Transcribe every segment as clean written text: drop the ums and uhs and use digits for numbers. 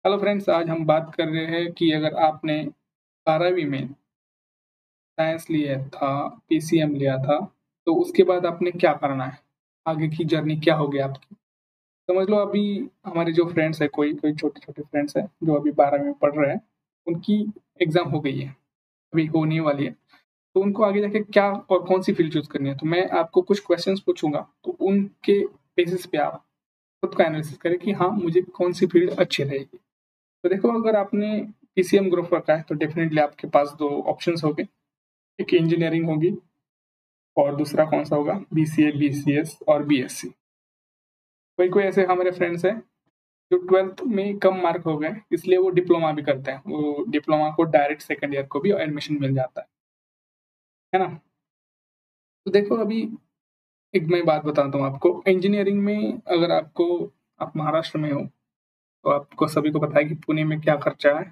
Hello friends, आज हम बात कर रहे हैं कि अगर आपने 12वीं में साइंस लिया था, पीसीएम लिया था, तो उसके बाद आपने क्या करना है? आगे की जर्नी क्या होगी आपकी? समझ लो अभी हमारे जो फ्रेंड्स हैं, कोई छोटे-छोटे फ्रेंड्स हैं, जो अभी 12वीं में पढ़ रहे हैं, उनकी एग्ज़ाम हो गई है, अभी होने वाली है। तो उनको आगे जाके क्या और कौन-सी फ़ील्ड चूज़ करनी है? तो मैं आपको कुछ क्वेश्चन्स पूछूँगा, तो उनके बेसिस पे आप खुद का एनालिसिस करें कि हाँ, मुझे कौन-सी फ़ील्ड अच्छी रहेगी। तो देखो, अगर आपने पीसीएम ग्रुप रखा है तो डेफिनेटली आपके पास 2 ऑप्शंस होंगे, एक इंजीनियरिंग होगी और दूसरा कौन-सा होगा बीसीए, बीसीएस और बीएससी। कोई-कोई ऐसे हमारे फ्रेंड्स हैं जो 12th में कम मार्क हो गए, इसलिए वो डिप्लोमा भी करते हैं। वो डिप्लोमा को डायरेक्ट सेकंड ईयर को भी एडमिशन मिल जाता है ना? तो देखो, अभी एक मैं बात बताता हूँ आपको, इंजीनियरिंग में अगर आप महाराष्ट्र में हो, तो आपको सभी को पता है कि पुणे में क्या खर्चा है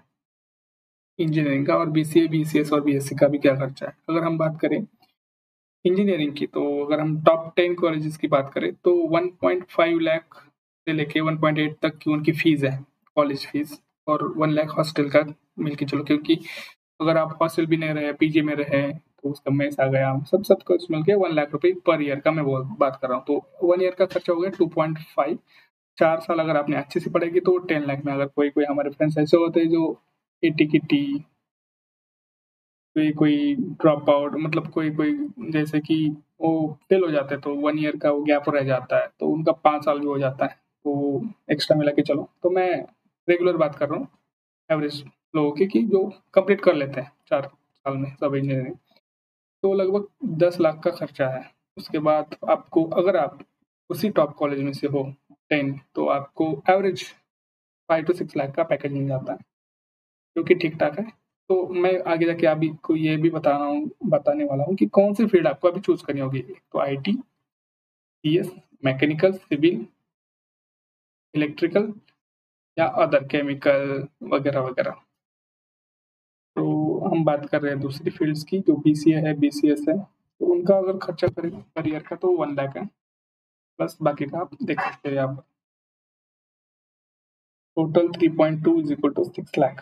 इंजीनियरिंग का, और बीसीए, बीसीएस और बीएससी का भी क्या खर्चा है। अगर हम बात करें इंजीनियरिंग की, तो अगर हम टॉप 10 कॉलेजेस की बात करें तो 1.5 लाख से लेके 1.8 तक की उनकी फीस है, कॉलेज फीस, और 1 लाख हॉस्टल का मिल के चलो, क्योंकि अगर आप हॉस्टल भी नहीं रहे, पीजी में रहे, तो उसका मेस आ गया, सब कुछ मिल के 1 लाख रुपए पर ईयर का मैं बात कर रहा हूँ। तो 1 ईयर का खर्चा हो गया 2.5। 4 साल अगर आपने अच्छे से पढ़ाई की तो 10 लाख में। अगर कोई हमारे फ्रेंड्स ऐसे होते हैं जो एटी-किटी, कोई ड्रॉप आउट, मतलब कोई जैसे कि वो फेल हो जाते हैं, तो 1 ईयर का वो गैप रह जाता है, तो उनका 5 साल भी हो जाता है, तो एक्स्ट्रा मिला के चलो। तो मैं रेगुलर बात कर रहा हूँ, एवरेज लोगों की, कि जो कंप्लीट कर लेते हैं 4 साल में सब इंजीनियरिंग, तो लगभग 10 लाख का खर्चा है। उसके बाद आपको, अगर आप उसी टॉप कॉलेज में से हो 10, तो आपको एवरेज 5 टू 6 लाख का पैकेज मिल जाता है, जो कि ठीक-ठाक है। तो मैं आगे जाके अभी को ये भी बताने वाला हूँ कि कौन-सी फ़ील्ड आपको अभी चूज़ करनी होगी। तो IT, CS, mechanical, civil, electrical या अदर केमिकल वगैरह-वगैरह। तो हम बात कर रहे हैं दूसरी फ़ील्ड्स की, जो बीसीए है, बीसीएस है। तो उनका अगर खर्चा करें पर ईयर का तो 1 लाख है, प्लस बाकी का आप देख सकते हैं यहाँ पर। Total 3.2 is equal to 6 lakh.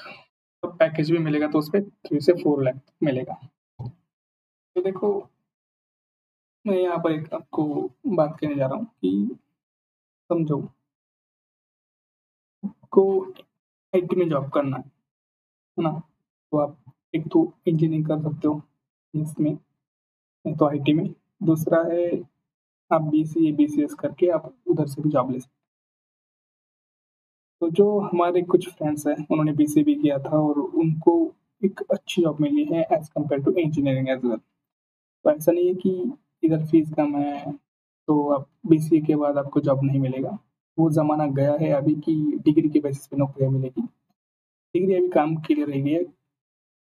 तो पैकेज भी मिलेगा तो उसपे 3 से 4 लाख मिलेगा। तो देखो, मैं यहाँ पर एक आपको बात कहने जा रहा हूँ कि समझो, को आईटी में जॉब करना है ना? तो आप एक तो इंजीनियरिंग कर सकते हो इसमें, नहीं तो आईटी में। दूसरा है, आप बीसीए, बीसीएस करके आप उधर से भी जॉब ले सकते हो। तो जो हमारे कुछ फ्रेंड्स हैं, उन्होंने बीसीए भी किया था और उनको एक अच्छी जॉब मिली है as compare to engineering as well. तो ऐसा नहीं है कि इधर फीस कम है, तो आप बीसीए के बाद आपको जॉब नहीं मिलेगा। वो ज़माना गया है अभी कि डिग्री के बेसिस पे नौकरियाँ मिलेगी। डिग्री अभी काम के लिए रह गई है।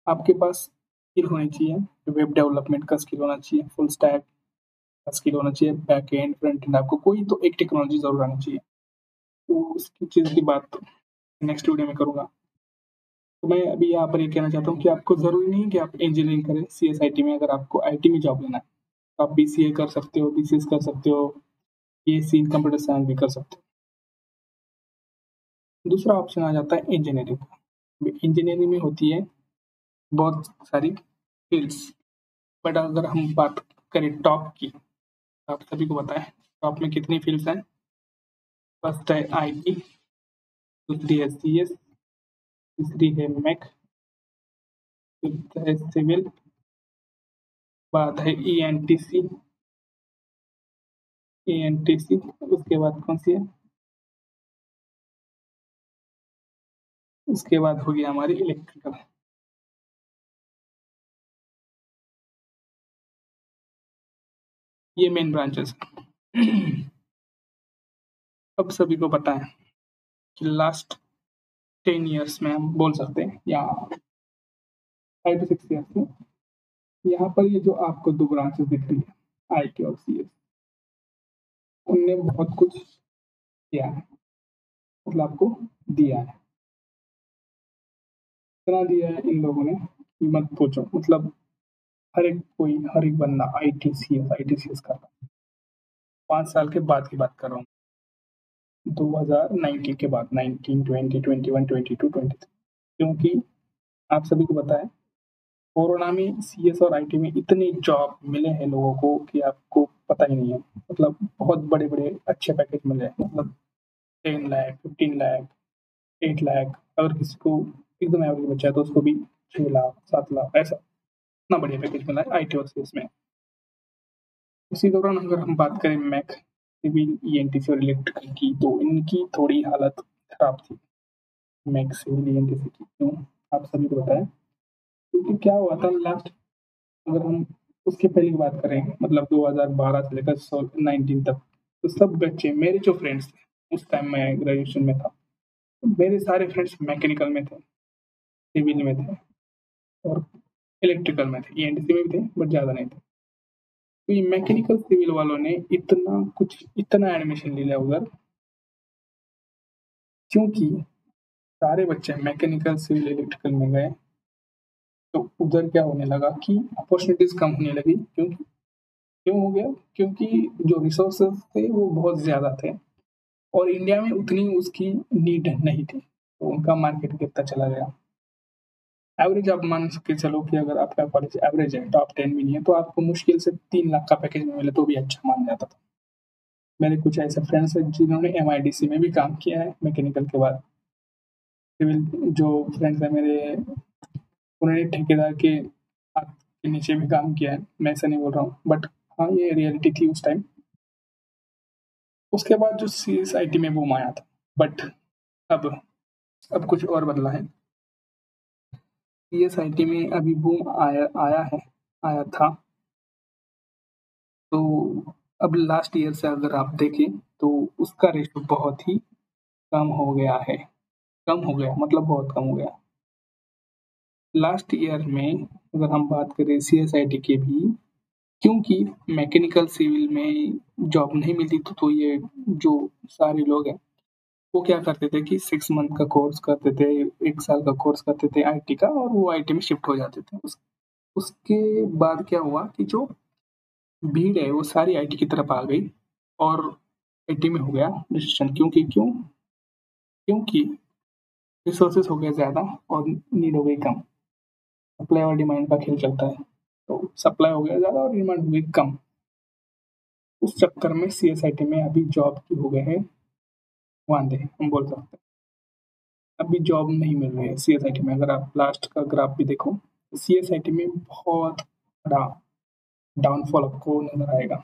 आपके पास स्किल होनी चाहिए, वेब डेवलपमेंट का स्किल होना चाहिए, फुल स्टैक का स्किल होना चाहिए, बैक एंड, फ्रंट एंड, आपको कोई तो एक टेक्नोलॉजी ज़रूर आनी चाहिए। तो उसकी चीज़ की बात नेक्स्ट वीडियो में करूँगा। तो मैं अभी यहाँ पर ये कहना चाहता हूँ कि आपको ज़रूरी नहीं है कि आप इंजीनियरिंग करें सीएसआईटी में। अगर आपको आईटी में जॉब लेना है, तो आप बीसीए कर सकते हो, बीसीएस कर सकते हो, बीएससी इन कंप्यूटर साइंस भी कर सकते हो। दूसरा ऑप्शन आ जाता है इंजीनियरिंग का। इंजीनियरिंग में होती है बहुत सारी फील्ड्स, बट अगर हम बात करें टॉप की, आप सभी को पता है टॉप में कितनी फील्ड्स हैं। फर्स्ट है आईटी, दूसरी है सीएस, तीसरी है मैक, फिफ्थ है सिविल, बाद है ईएनटीसी, उसके बाद कौन सी है, उसके बाद होगी हमारी इलेक्ट्रिकल। ये मेन ब्रांचेस हैं। अब सभी को पता है कि लास्ट 10 इयर्स में हम बोल सकते हैं, या 5 टू 6 इयर्स में, यहाँ पर ये जो आपको 2 ब्रांचेस दिख रही है, आईटी और सीएस, उनने बहुत कुछ किया है, मतलब आपको दिया है। इतना दिया है इन लोगों ने कि मत पूछो। मतलब हर एक बंदा आईटी सीएस कर रहा है। 5 साल के बाद की बात कर रहा हूँ। 2019 के बाद 19, 20, 21, 22, 23 क्योंकि आप सभी को पता है कोरोना में सीएस और आईटी में इतने जॉब मिले हैं लोगों को कि आपको पता ही नहीं है। मतलब बहुत बड़े-बड़े अच्छे पैकेज मिले हैं मतलब 10 लाख, 15 लाख, 8 लाख अगर किसी को एकदम एवरेज बचा है तो उसको भी 6 लाख, 7 लाख ऐसा इतना बढ़िया पैकेज मिला है आईटी और सीएस में। उसी दौरान अगर हम बात करें मैक, सिविल, ईएनटीसी और इलेक्ट्रिकल की तो इनकी थोड़ी हालत खराब थी। मैक, सिविल, ईएनटीसी की क्यों? आप सभी को पता है क्योंकि क्या हुआ था लास्ट अगर हम उसके पहले की बात करें मतलब 2012 से लेकर 19 तक तो सब बच्चे मेरे जो फ्रेंड्स थे उस टाइम मैं ग्रेजुएशन में था तो मेरे सारे फ्रेंड्स मैकेनिकल में थे, सिविल में थे और इलेक्ट्रिकल में थे, ईएनटीसी में भी थे बट ज़्यादा नहीं थे। तो ये मैकेनिकल सिविल वालों ने इतना एडमिशन ले लिया उधर क्योंकि सारे बच्चे मैकेनिकल सिविल इलेक्ट्रिकल में गए तो उधर क्या होने लगा कि अपॉर्चुनिटीज कम होने लगी क्योंकि क्यों हो गया? क्योंकि जो रिसोर्सेज थे वो बहुत ज़्यादा थे और इंडिया में उतनी उसकी नीड नहीं थी, तो उनका मार्केट गिरता चला गया। एवरेज आप मान के चलो कि अगर आपका कॉलेज एवरेज है, टॉप 10 भी नहीं है, तो आपको मुश्किल से 3 लाख का पैकेज में मिले तो भी अच्छा मान जाता था। मेरे कुछ ऐसे फ्रेंड्स हैं जिन्होंने एमआईडीसी में भी काम किया है मैकेनिकल के बाद। सिविल जो फ्रेंड्स हैं मेरे उन्होंने ठेकेदार के हाथ के नीचे भी काम किया है, मैं ऐसा नहीं बोल रहा हूँ बट हाँ, ये रियलिटी थी उस टाइम। उसके बाद जो सीएसआईटी में बूम आया था बट अब अब कुछ और बदला है। सीएसआईटी में अभी बूम आया था तो अब लास्ट ईयर से अगर आप देखें तो उसका रेशो बहुत ही कम हो गया है। कम हो गया मतलब बहुत कम हो गया। लास्ट ईयर में अगर हम बात करें सीएसआईटी की भी क्योंकि मैकेनिकल सिविल में जॉब नहीं मिलती तो ये जो सारे लोग हैं वो क्या करते थे कि 6 मंथ का कोर्स करते थे, 1 साल का कोर्स करते थे आईटी का और वो आईटी में शिफ्ट हो जाते थे। उसके बाद क्या हुआ कि जो भीड़ है वो सारी आईटी की तरफ आ गई और आईटी में हो गया डिसीजन क्योंकि रिसोर्सेज हो गए ज़्यादा और नीड हो गई कम। सप्लाई और डिमांड का खेल चलता है। तो सप्लाई हो गया ज़्यादा और डिमांड हो गई कम। उस चक्कर में सीएसआईटी में अभी जॉब की हो गए हैं वांदे, हम बोल सकते हैं। अभी जॉब नहीं मिल रही है सीएसआईटी में। अगर आप लास्ट का ग्राफ भी देखो, सीएसआईटी में बहुत बड़ा डाउनफॉल आपको नज़र आएगा।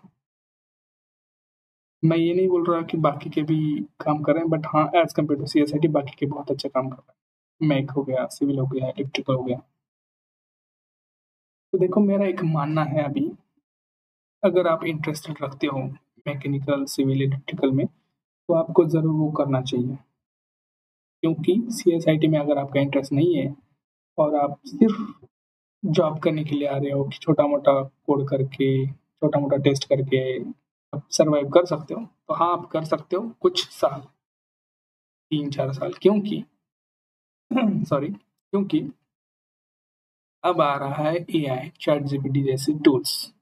मैं ये नहीं बोल रहा कि बाकी के भी काम कर रहे हैं बट हाँ, एज़ कम्पेयर टू सीएसआईटी बाकी के बहुत अच्छे काम कर रहे हैं। मैक हो गया, सिविल हो गया, इलेक्ट्रिकल हो गया। तो देखो मेरा एक मानना है अभी, अगर आप इंटरेस्टेड रखते हो मैकेनिकल, सिविल, इलेक्ट्रिकल में, तो आपको ज़रूर वो करना चाहिए। क्योंकि सीएसआईटी में अगर आपका इंटरेस्ट नहीं है और आप सिर्फ़ जॉब करने के लिए आ रहे हो कि छोटा-मोटा कोड करके, छोटा-मोटा टेस्ट करके आप सर्वाइव कर सकते हो, तो हाँ, आप कर सकते हो कुछ साल, 3-4 साल क्योंकि सॉरी क्योंकि अब आ रहा है एआई, चैटजीपीटी जैसे टूल्स,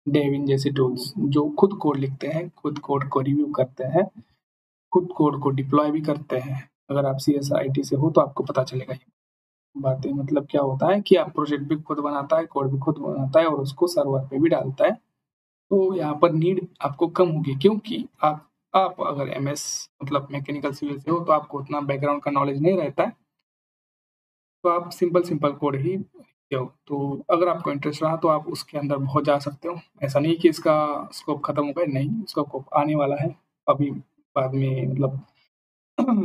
डेविन जैसे टूल्स जो खुद कोड लिखते हैं, खुद कोड को रिव्यू करते हैं, खुद कोड को डिप्लॉय भी करते हैं। अगर आप सीएसआईटी से हो तो आपको पता चलेगा ये बातें। मतलब क्या होता है कि आप प्रोजेक्ट भी खुद बनाता है, कोड भी खुद बनाता है और उसको सर्वर पे भी डालता है। तो यहाँ पर नीड आपको कम होगी क्योंकि आप अगर एमएस मतलब मैकेनिकल सिविल से हो तो आपको उतना बैकग्राउंड का नॉलेज नहीं रहता है, तो आप सिंपल कोड ही लिखते हो। तो अगर आपको इंटरेस्ट रहा तो आप उसके अंदर बहुत जा सकते हो। ऐसा नहीं कि इसका स्कोप खत्म हो गया, नहीं, इसका स्कोप आने वाला है। अभी बाद में मतलब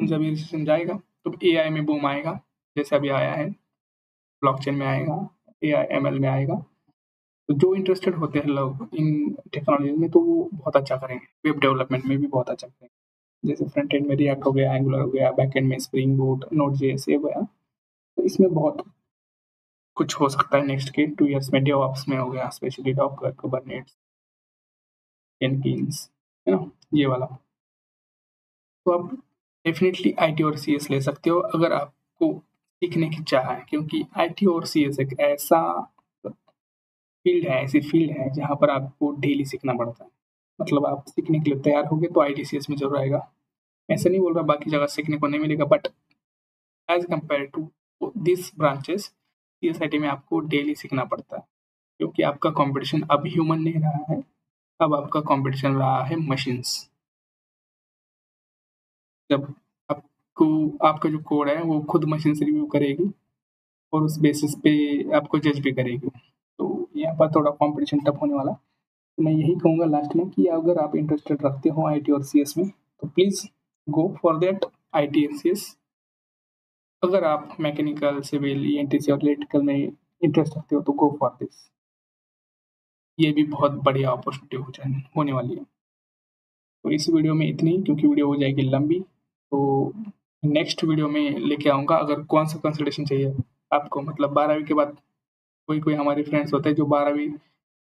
जब ये सीज़न जाएगा तो एआई में बूम आएगा, जैसे अभी आया है, ब्लॉकचेन में आएगा, एआई एमएल में आएगा। तो जो इंटरेस्टेड होते हैं लोग इन टेक्नोलॉजीज़ में तो वो बहुत अच्छा करेंगे। वेब डेवलपमेंट में भी बहुत अच्छा करेंगे। जैसे फ्रंट एंड में रिएक्ट हो गया, एंगुलर हो गया, बैक एंड में स्प्रिंग बूट, नोड.जेएस ये हो गया। तो इसमें बहुत कुछ हो सकता है नेक्स्ट के 2 इयर्स में डेवऑप्स में हो गया, स्पेशली डॉकर, कुबरनेट्स, जेनकिन्स, है ना? ये वाला। तो आप डेफ़िनिटली आईटी और सीएस ले सकते हो अगर आपको सीखने की चाह है क्योंकि आईटी और सीएस एक ऐसा फील्ड है, ऐसी फील्ड है जहाँ पर आपको डेली सीखना पड़ता है। मतलब आप सीखने के लिए तैयार होगे तो ITCS में ज़रूर आएगा। ऐसा नहीं बोल रहा बाकी जगह सीखने को नहीं मिलेगा, but as compare to this branches CSIT में आपको डेली सीखना पड़ता है, क्योंकि आपका कॉम्पिटिशन अब ह्यूमन नहीं रहा है, अब आपका कॉम्पिटिशन रहा है मशीन्स। जब आपको आपका जो कोड है वो खुद मशीन से रिव्यू करेगी और उस बेसिस पे आपको जज भी करेगी। तो यहाँ पर थोड़ा कॉम्पिटिशन टफ होने वाला है। तो मैं यही कहूँगा लास्ट में कि अगर आप इंटरेस्टेड रखते हो IT और CS में तो please go for that IT and CS। अगर आप मैकेनिकल, सिविल, ENTC और इलेक्ट्रिकल में इंटरेस्ट रखते हो तो गो फॉर दिस। ये भी बहुत बढ़िया अपॉर्चुनिटी होने वाली है। तो इस वीडियो में इतनी ही, क्योंकि वीडियो हो जाएगी लंबी। तो नेक्स्ट वीडियो में लेके आऊँगा अगर कौन सा कंसल्टेशन चाहिए आपको, मतलब 12वीं के बाद कोई हमारे फ्रेंड्स होते हैं जो 12वीं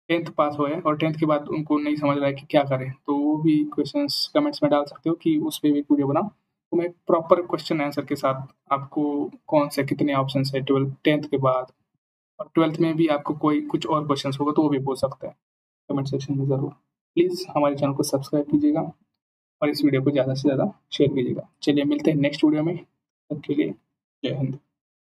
10th पास हुए हैं और 10th के बाद उनको नहीं समझ रहा है कि क्या करें, तो वो भी क्वेश्चंस कमेंट्स में डाल सकते हो कि उस पे भी वीडियो बनाओ। तो मैं प्रॉपर क्वेश्चन आंसर के साथ आपको कौन से कितने ऑप्शंस है 12 10th के बाद, और 12th में भी आपको कोई कुछ और क्वेश्चंस होगा तो वो भी पूछ सकते हैं कमेंट सेक्शन में ज़रूर। प्लीज़ हमारे चैनल को सब्सक्राइब कीजिएगा और इस वीडियो को ज़्यादा से ज़्यादा शेयर कीजिएगा। चलिए मिलते हैं नेक्स्ट वीडियो में, तब के लिए जय हिंद।